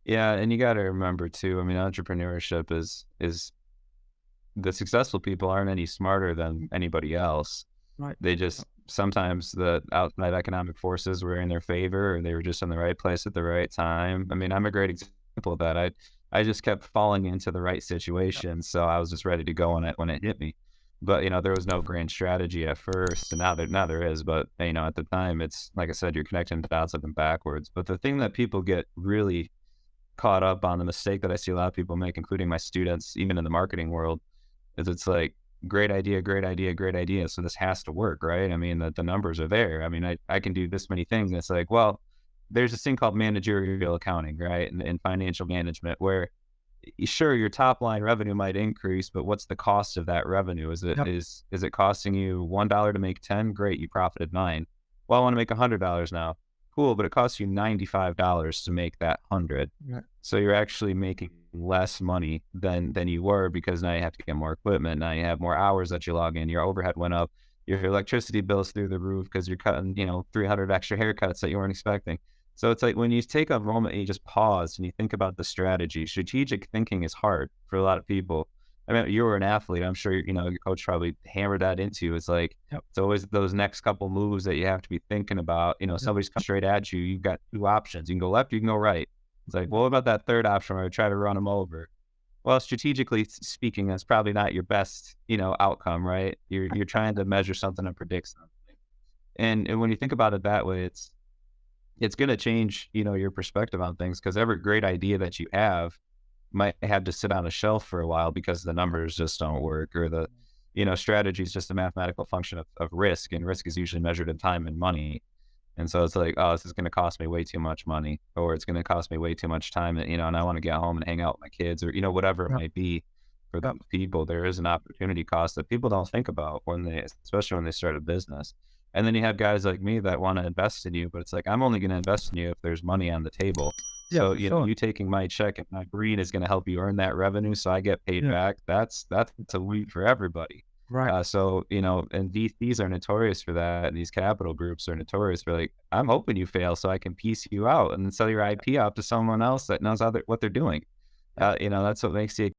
Yeah, and you got to remember too. I mean, entrepreneurship is the successful people aren't any smarter than anybody else. Right. They Yep. just sometimes the outside economic forces were in their favor, or they were just in the right place at the right time. I mean, I'm a great example of that. I just kept falling into the right Yep. situation, so I was just ready to go on it when it hit me. But there was no grand strategy at first, and now there is. But at the time, it's like I said, you're connecting the dots up and backwards. But the thing that people get really caught up on, the mistake that I see a lot of people make, including my students, even in the marketing world, is it's like, great idea, great idea, great idea. So this has to work, right? I mean, the numbers are there. I mean, I can do this many things. And it's like, well, there's this thing called managerial accounting, right? And financial management where sure, your top line revenue might increase, but what's the cost of that revenue? Is it Yep. is it costing you $1 to make 10? Great, you profited 9. Well, I want to make $100 now. Cool, but it costs you $95 to make that 100. Right. So you're actually making less money than you were because now you have to get more equipment. Now you have more hours that you log in. Your overhead went up. Your electricity bill's through the roof because you're cutting, 300 extra haircuts that you weren't expecting. So it's like when you take a moment and you just pause and you think about the strategy, strategic thinking is hard for a lot of people. I mean, you were an athlete. I'm sure, your coach probably hammered that into you. It's like, Yep. it's always those next couple moves that you have to be thinking about. Yep. Somebody's coming straight at you. You've got two options. You can go left, you can go right. It's like, well, what about that third option where I try to run them over? Well, strategically speaking, that's probably not your best, outcome, right? You're trying to measure something and predict something. And when you think about it that way, it's going to change, your perspective on things because every great idea that you have might have to sit on a shelf for a while because the numbers just don't work or strategy is just a mathematical function of risk, and risk is usually measured in time and money. And so it's like, oh, this is going to cost me way too much money, or it's going to cost me way too much time, and I want to get home and hang out with my kids, or, whatever it Yep. might be. For Yep. those people, there is an opportunity cost that people don't think about especially when they start a business. And then you have guys like me that want to invest in you, but it's like, I'm only going to invest in you if there's money on the table. Yeah, So, for sure. you taking my check and my green is going to help you earn that revenue. So I get paid Yeah. back. That's a win for everybody. Right. So, and these are notorious for that. And these capital groups are notorious for like, I'm hoping you fail so I can piece you out and then sell your IP out to someone else that knows what they're doing. Yep. That's what makes you